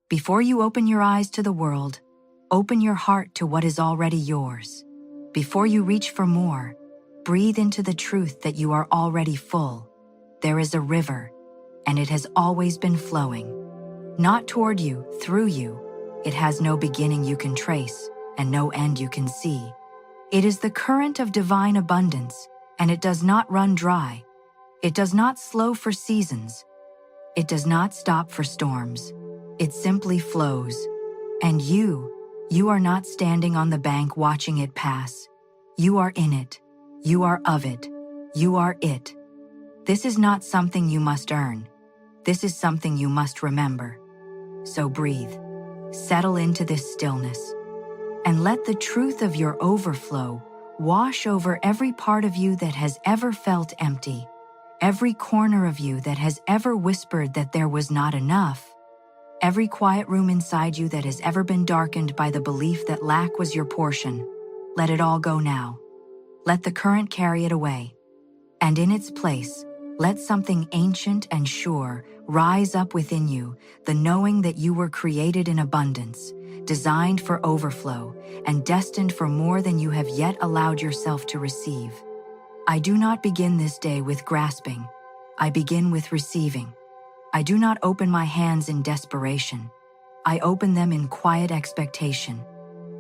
Before you open your eyes to the world, open your heart to what is already yours. Before you reach for more, breathe into the truth that you are already full. There is a river, and it has always been flowing. Not toward you, through you. It has no beginning you can trace, and no end you can see. It is the current of divine abundance, and it does not run dry. It does not slow for seasons. It does not stop for storms. It simply flows. And you are not standing on the bank watching it pass. You are in it. You are of it. You are it. This is not something you must earn. This is something you must remember. So breathe. Settle into this stillness. And let the truth of your overflow wash over every part of you that has ever felt empty, every corner of you that has ever whispered that there was not enough, every quiet room inside you that has ever been darkened by the belief that lack was your portion. Let it all go now. Let the current carry it away. And in its place, let something ancient and sure rise up within you, the knowing that you were created in abundance, designed for overflow, and destined for more than you have yet allowed yourself to receive. I do not begin this day with grasping. I begin with receiving. I do not open my hands in desperation. I open them in quiet expectation.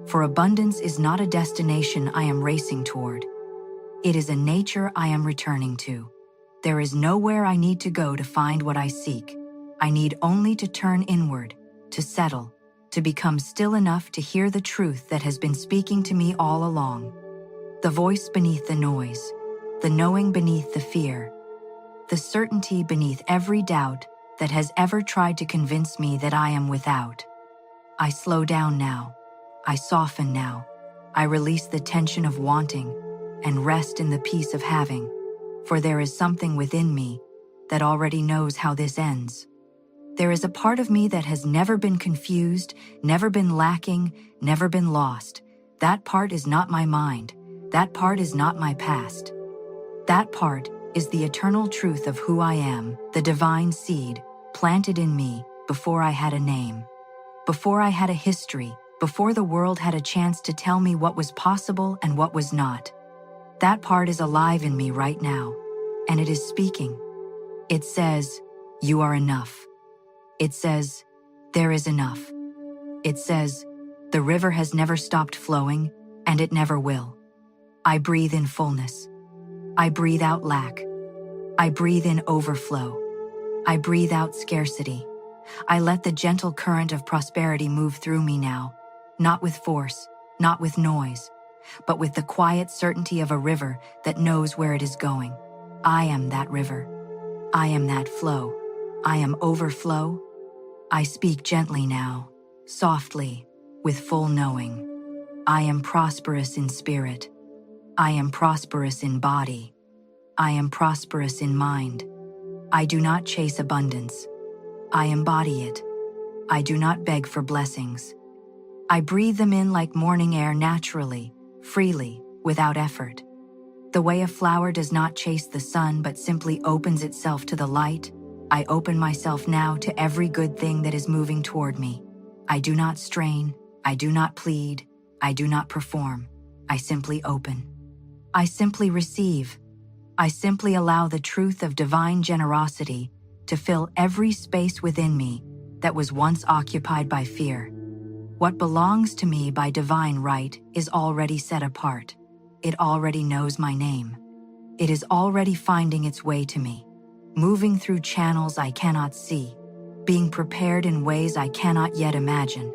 For abundance is not a destination I am racing toward. It is a nature I am returning to. There is nowhere I need to go to find what I seek. I need only to turn inward, to settle, to become still enough to hear the truth that has been speaking to me all along. The voice beneath the noise, the knowing beneath the fear, the certainty beneath every doubt that has ever tried to convince me that I am without. I slow down now. I soften now. I release the tension of wanting and rest in the peace of having, for there is something within me that already knows how this ends. There is a part of me that has never been confused, never been lacking, never been lost. That part is not my mind. That part is not my past. That part is the eternal truth of who I am, the divine seed planted in me before I had a name, before I had a history, before the world had a chance to tell me what was possible and what was not. That part is alive in me right now, and it is speaking. It says, "You are enough." It says, "There is enough." It says, "The river has never stopped flowing, and it never will." I breathe in fullness. I breathe out lack. I breathe in overflow. I breathe out scarcity. I let the gentle current of prosperity move through me now, not with force, not with noise, but with the quiet certainty of a river that knows where it is going. I am that river. I am that flow. I am overflow. I speak gently now, softly, with full knowing. I am prosperous in spirit. I am prosperous in body. I am prosperous in mind. I do not chase abundance. I embody it. I do not beg for blessings. I breathe them in like morning air naturally, freely, without effort. The way a flower does not chase the sun but simply opens itself to the light, I open myself now to every good thing that is moving toward me. I do not strain. I do not plead. I do not perform. I simply open. I simply receive. I simply allow the truth of divine generosity to fill every space within me that was once occupied by fear. What belongs to me by divine right is already set apart. It already knows my name. It is already finding its way to me, moving through channels I cannot see, being prepared in ways I cannot yet imagine,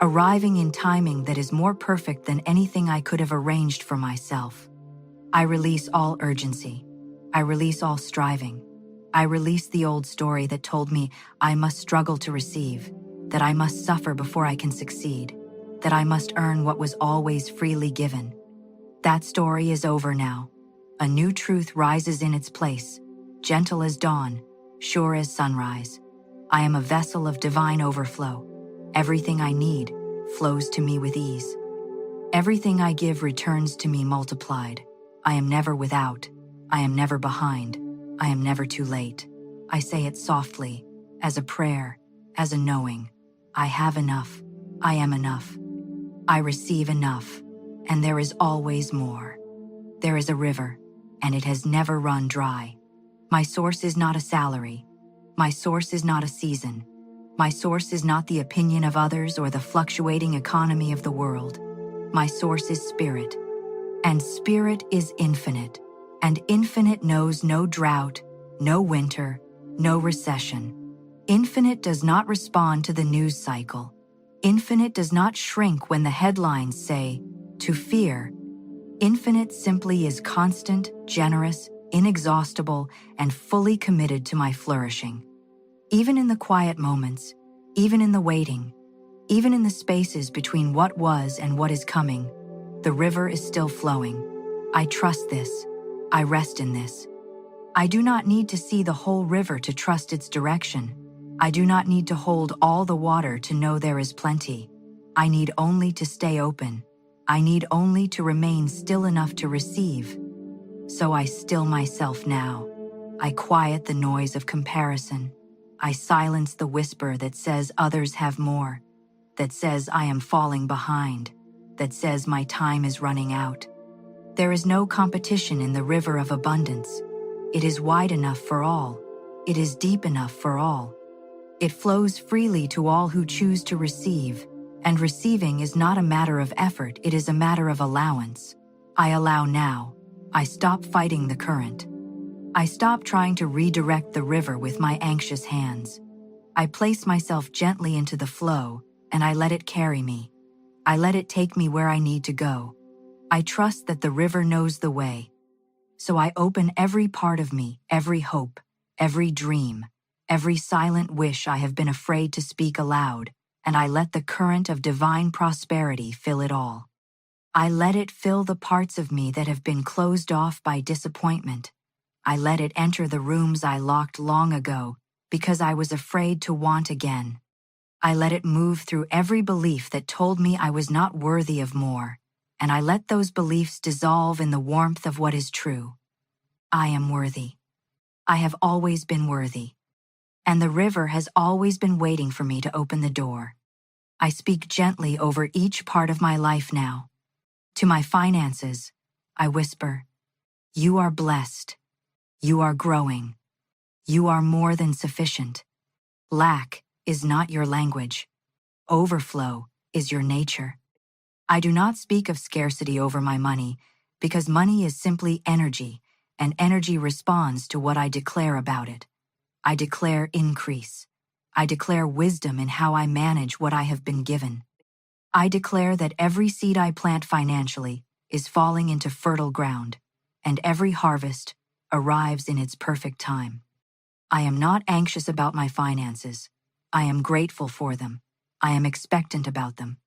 arriving in timing that is more perfect than anything I could have arranged for myself. I release all urgency. I release all striving. I release the old story that told me I must struggle to receive, that I must suffer before I can succeed, that I must earn what was always freely given. That story is over now. A new truth rises in its place, gentle as dawn, sure as sunrise. I am a vessel of divine overflow. Everything I need flows to me with ease. Everything I give returns to me multiplied. I am never without. I am never behind. I am never too late. I say it softly, as a prayer, as a knowing. I have enough. I am enough. I receive enough, and there is always more. There is a river, and it has never run dry. My source is not a salary. My source is not a season. My source is not the opinion of others or the fluctuating economy of the world. My source is spirit, and spirit is infinite, and infinite knows no drought, no winter, no recession. Infinite does not respond to the news cycle. Infinite does not shrink when the headlines say, "to fear." Infinite simply is constant, generous, inexhaustible, and fully committed to my flourishing. Even in the quiet moments, even in the waiting, even in the spaces between what was and what is coming, the river is still flowing. I trust this. I rest in this. I do not need to see the whole river to trust its direction. I do not need to hold all the water to know there is plenty. I need only to stay open. I need only to remain still enough to receive. So I still myself now. I quiet the noise of comparison. I silence the whisper that says others have more, that says I am falling behind, that says my time is running out. There is no competition in the river of abundance. It is wide enough for all. It is deep enough for all. It flows freely to all who choose to receive, and receiving is not a matter of effort, it is a matter of allowance. I allow now. I stop fighting the current. I stop trying to redirect the river with my anxious hands. I place myself gently into the flow, and I let it carry me. I let it take me where I need to go. I trust that the river knows the way. So I open every part of me, every hope, every dream, every silent wish I have been afraid to speak aloud, and I let the current of divine prosperity fill it all. I let it fill the parts of me that have been closed off by disappointment. I let it enter the rooms I locked long ago because I was afraid to want again. I let it move through every belief that told me I was not worthy of more, and I let those beliefs dissolve in the warmth of what is true. I am worthy. I have always been worthy. And the river has always been waiting for me to open the door. I speak gently over each part of my life now. To my finances, I whisper, "You are blessed. You are growing. You are more than sufficient. Lack is not your language. Overflow is your nature." I do not speak of scarcity over my money because money is simply energy, and energy responds to what I declare about it. I declare increase. I declare wisdom in how I manage what I have been given. I declare that every seed I plant financially is falling into fertile ground, and every harvest arrives in its perfect time. I am not anxious about my finances. I am grateful for them. I am expectant about them.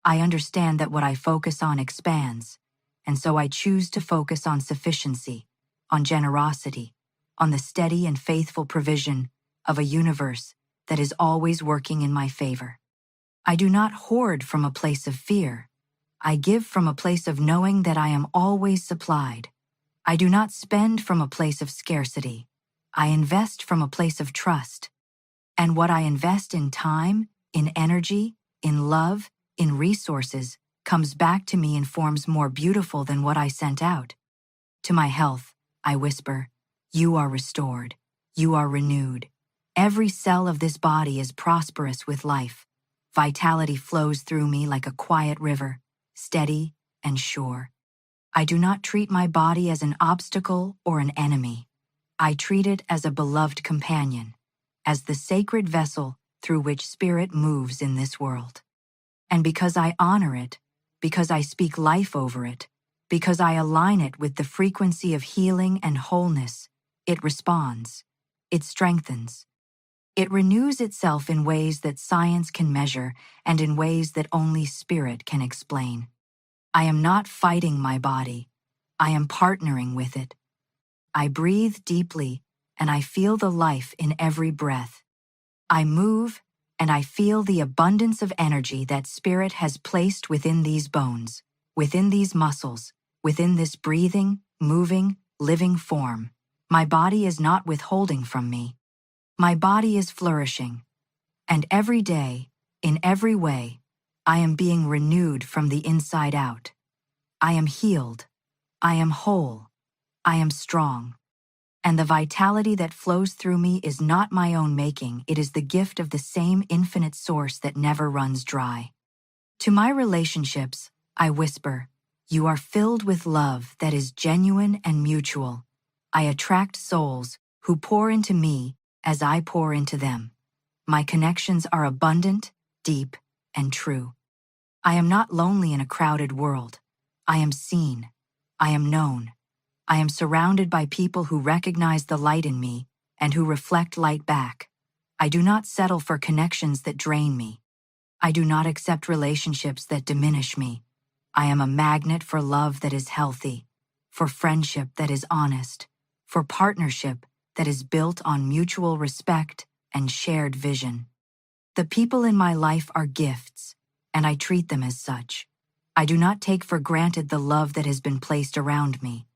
I understand that what I focus on expands, and so I choose to focus on sufficiency, on generosity, on the steady and faithful provision of a universe that is always working in my favor. I do not hoard from a place of fear. I give from a place of knowing that I am always supplied. I do not spend from a place of scarcity. I invest from a place of trust. And what I invest in time, in energy, in love, in resources, comes back to me in forms more beautiful than what I sent out. To my health, I whisper, "You are restored. You are renewed. Every cell of this body is prosperous with life. Vitality flows through me like a quiet river, steady and sure. I do not treat my body as an obstacle or an enemy. I treat it as a beloved companion, as the sacred vessel through which spirit moves in this world. And because I honor it, because I speak life over it, because I align it with the frequency of healing and wholeness, it responds, it strengthens. It renews itself in ways that science can measure and in ways that only spirit can explain. I am not fighting my body. I am partnering with it. I breathe deeply, and I feel the life in every breath. I move, and I feel the abundance of energy that spirit has placed within these bones, within these muscles, within this breathing, moving, living form. My body is not withholding from me. My body is flourishing. And every day, In every way, I am being renewed from the inside out. I am healed. I am whole. I am strong. And the vitality that flows through me is not my own making, it is the gift of the same infinite source that never runs dry. To my relationships, I whisper, "You are filled with love that is genuine and mutual." I attract souls who pour into me as I pour into them. My connections are abundant, deep, and true. I am not lonely in a crowded world. I am seen. I am known. I am surrounded by people who recognize the light in me and who reflect light back. I do not settle for connections that drain me. I do not accept relationships that diminish me. I am a magnet for love that is healthy, for friendship that is honest, for partnership that is built on mutual respect and shared vision. The people in my life are gifts, and I treat them as such. I do not take for granted the love that has been placed around me.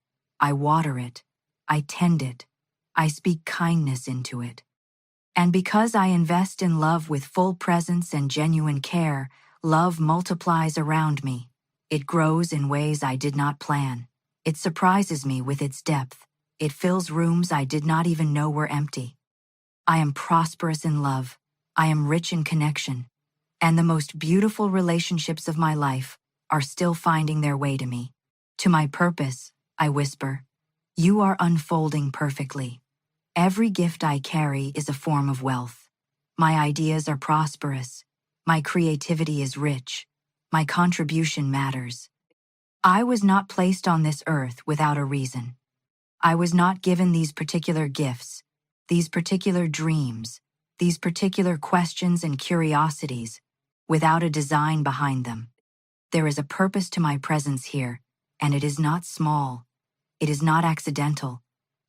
I water it. I tend it. I speak kindness into it. And because I invest in love with full presence and genuine care, love multiplies around me. It grows in ways I did not plan. It surprises me with its depth. It fills rooms I did not even know were empty. I am prosperous in love. I am rich in connection. And the most beautiful relationships of my life are still finding their way to me. To my purpose, I whisper, "You are unfolding perfectly." Every gift I carry is a form of wealth. My ideas are prosperous. My creativity is rich. My contribution matters. I was not placed on this earth without a reason. I was not given these particular gifts, these particular dreams, these particular questions and curiosities, without a design behind them. There is a purpose to my presence here, and it is not small. It is not accidental.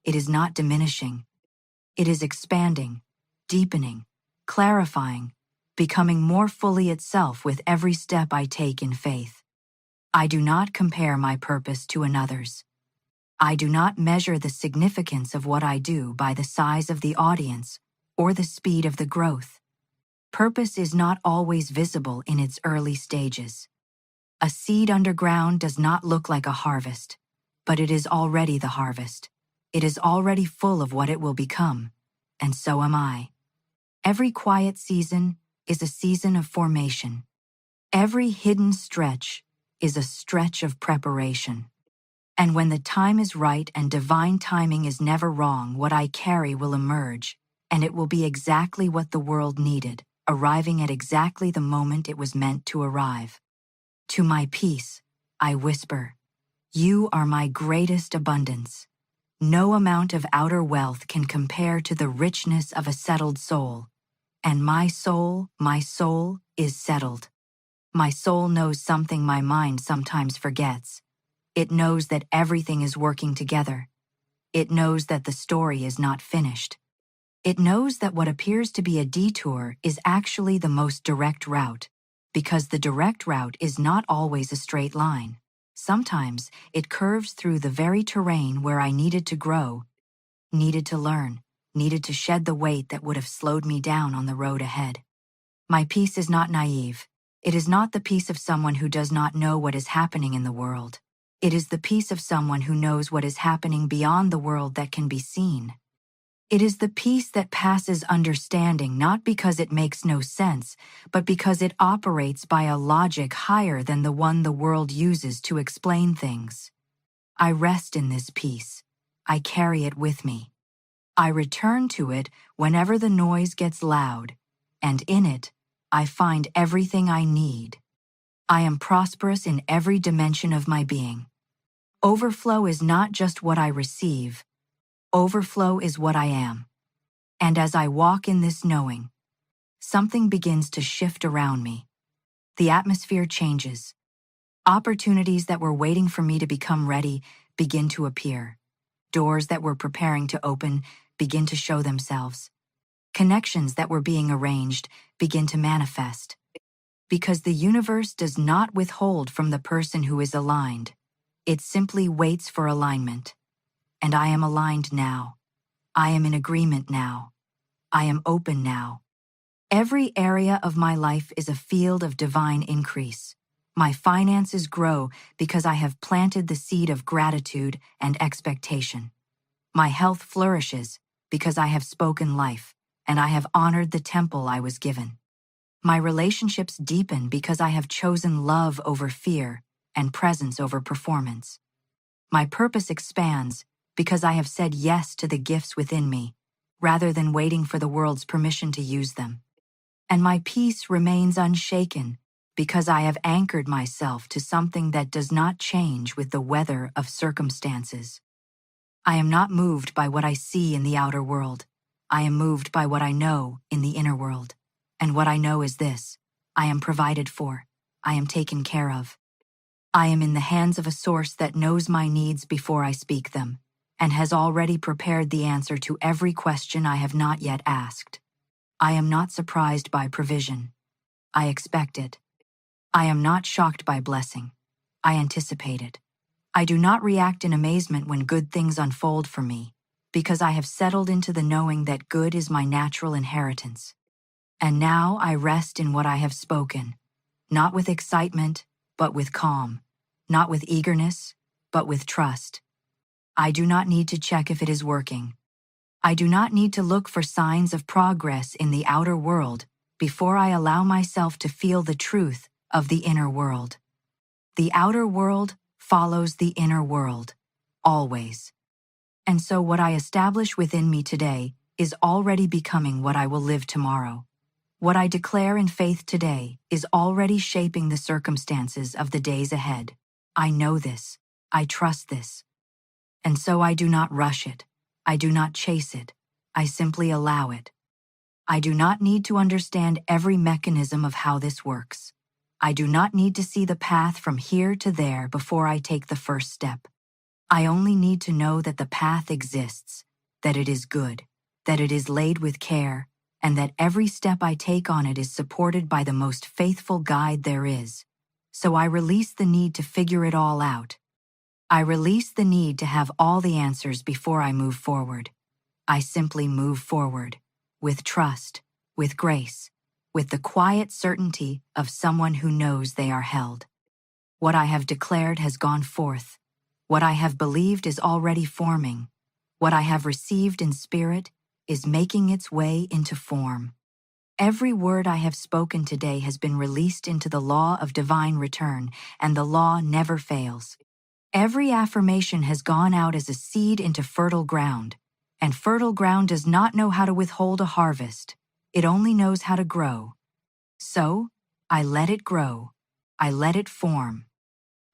It is not diminishing. It is expanding, deepening, clarifying, becoming more fully itself with every step I take in faith. I do not compare my purpose to another's. I do not measure the significance of what I do by the size of the audience or the speed of the growth. Purpose is not always visible in its early stages. A seed underground does not look like a harvest, but it is already the harvest. It is already full of what it will become, and so am I. Every quiet season is a season of formation. Every hidden stretch is a stretch of preparation. And when the time is right and divine timing is never wrong, what I carry will emerge, and it will be exactly what the world needed, arriving at exactly the moment it was meant to arrive. To my peace, I whisper, "You are my greatest abundance." No amount of outer wealth can compare to the richness of a settled soul. And my soul, is settled. My soul knows something my mind sometimes forgets. It knows that everything is working together. It knows that the story is not finished. It knows that what appears to be a detour is actually the most direct route, because the direct route is not always a straight line. Sometimes it curves through the very terrain where I needed to grow, needed to learn, needed to shed the weight that would have slowed me down on the road ahead. My peace is not naive. It is not the peace of someone who does not know what is happening in the world. It is the peace of someone who knows what is happening beyond the world that can be seen. It is the peace that passes understanding, not because it makes no sense, but because it operates by a logic higher than the one the world uses to explain things. I rest in this peace. I carry it with me. I return to it whenever the noise gets loud, and in it, I find everything I need. I am prosperous in every dimension of my being. Overflow is not just what I receive. Overflow is what I am. And as I walk in this knowing, something begins to shift around me. The atmosphere changes. Opportunities that were waiting for me to become ready begin to appear. Doors that were preparing to open begin to show themselves. Connections that were being arranged begin to manifest. Because the universe does not withhold from the person who is aligned. It simply waits for alignment. And I am aligned now. I am in agreement now. I am open now. Every area of my life is a field of divine increase. My finances grow because I have planted the seed of gratitude and expectation. My health flourishes because I have spoken life, and I have honored the temple I was given. My relationships deepen because I have chosen love over fear and presence over performance. My purpose expands because I have said yes to the gifts within me, rather than waiting for the world's permission to use them. And my peace remains unshaken because I have anchored myself to something that does not change with the weather of circumstances. I am not moved by what I see in the outer world. I am moved by what I know in the inner world. And what I know is this: I am provided for. I am taken care of. I am in the hands of a source that knows my needs before I speak them, and has already prepared the answer to every question I have not yet asked. I am not surprised by provision. I expect it. I am not shocked by blessing. I anticipate it. I do not react in amazement when good things unfold for me, because I have settled into the knowing that good is my natural inheritance. And now I rest in what I have spoken, not with excitement, but with calm, not with eagerness, but with trust. I do not need to check if it is working. I do not need to look for signs of progress in the outer world before I allow myself to feel the truth of the inner world. The outer world follows the inner world, always. And so what I establish within me today is already becoming what I will live tomorrow. What I declare in faith today is already shaping the circumstances of the days ahead. I know this. I trust this. And so I do not rush it. I do not chase it. I simply allow it. I do not need to understand every mechanism of how this works. I do not need to see the path from here to there before I take the first step. I only need to know that the path exists, that it is good, that it is laid with care, and that every step I take on it is supported by the most faithful guide there is. So I release the need to figure it all out. I release the need to have all the answers before I move forward. I simply move forward, with trust, with grace, with the quiet certainty of someone who knows they are held. What I have declared has gone forth. What I have believed is already forming. What I have received in spirit is making its way into form. Every word I have spoken today has been released into the law of divine return, and the law never fails. Every affirmation has gone out as a seed into fertile ground, and fertile ground does not know how to withhold a harvest. It only knows how to grow. So, I let it grow. I let it form.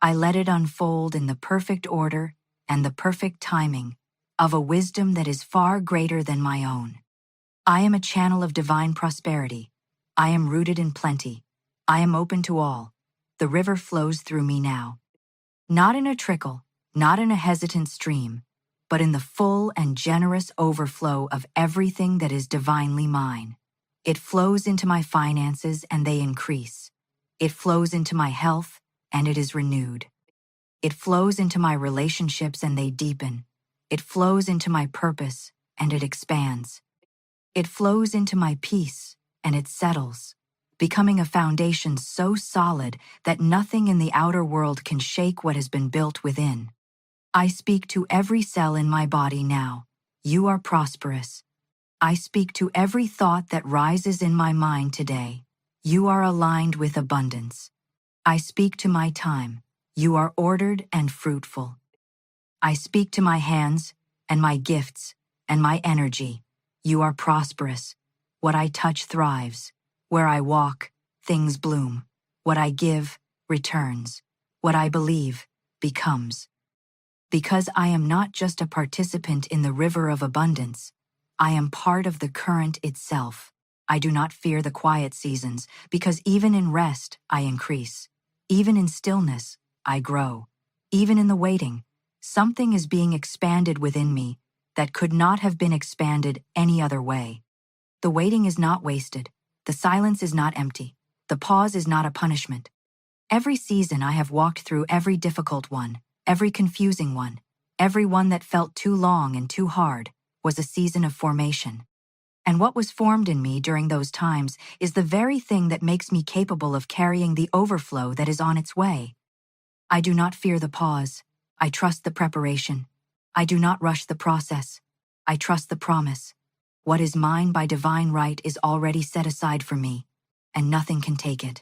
I let it unfold in the perfect order and the perfect timing of a wisdom that is far greater than my own. I am a channel of divine prosperity. I am rooted in plenty. I am open to all. The river flows through me now. Not in a trickle, not in a hesitant stream, but in the full and generous overflow of everything that is divinely mine. It flows into my finances and they increase. It flows into my health and it is renewed. It flows into my relationships and they deepen. It flows into my purpose and it expands. It flows into my peace and it settles, becoming a foundation so solid that nothing in the outer world can shake what has been built within. I speak to every cell in my body now. You are prosperous. I speak to every thought that rises in my mind today. You are aligned with abundance. I speak to my time. You are ordered and fruitful. I speak to my hands and my gifts and my energy. You are prosperous. What I touch thrives. Where I walk, things bloom. What I give, returns. What I believe, becomes. Because I am not just a participant in the river of abundance, I am part of the current itself. I do not fear the quiet seasons, because even in rest, I increase. Even in stillness, I grow. Even in the waiting, something is being expanded within me that could not have been expanded any other way. The waiting is not wasted. The silence is not empty. The pause is not a punishment. Every season I have walked through, every difficult one, every confusing one, every one that felt too long and too hard, was a season of formation. And what was formed in me during those times is the very thing that makes me capable of carrying the overflow that is on its way. I do not fear the pause. I trust the preparation. I do not rush the process. I trust the promise. What is mine by divine right is already set aside for me, and nothing can take it.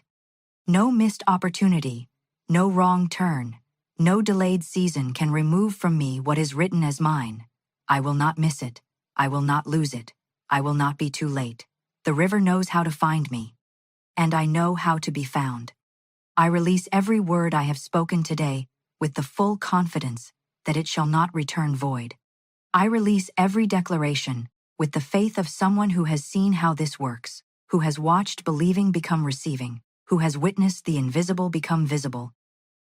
No missed opportunity, no wrong turn, no delayed season can remove from me what is written as mine. I will not miss it. I will not lose it. I will not be too late. The river knows how to find me, and I know how to be found. I release every word I have spoken today with the full confidence that it shall not return void. I release every declaration with the faith of someone who has seen how this works, who has watched believing become receiving, who has witnessed the invisible become visible,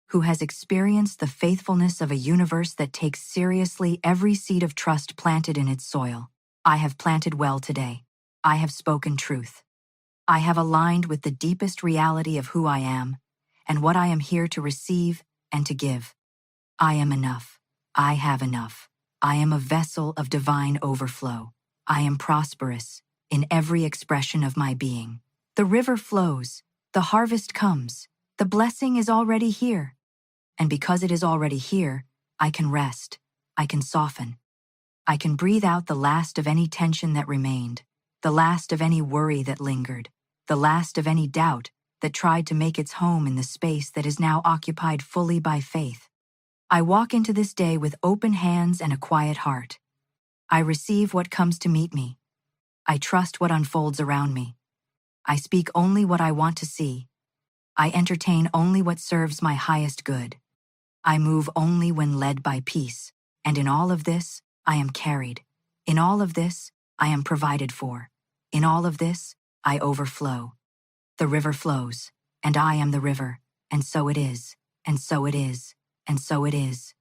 who has experienced the faithfulness of a universe that takes seriously every seed of trust planted in its soil. I have planted well today. I have spoken truth. I have aligned with the deepest reality of who I am and what I am here to receive and to give. I am enough. I have enough. I am a vessel of divine overflow. I am prosperous in every expression of my being. The river flows. The harvest comes. The blessing is already here. And because it is already here, I can rest. I can soften. I can breathe out the last of any tension that remained, the last of any worry that lingered, the last of any doubt that tried to make its home in the space that is now occupied fully by faith. I walk into this day with open hands and a quiet heart. I receive what comes to meet me. I trust what unfolds around me. I speak only what I want to see. I entertain only what serves my highest good. I move only when led by peace, and in all of this, I am carried. In all of this, I am provided for. In all of this, I overflow. The river flows, and I am the river, and so it is, and so it is, and so it is.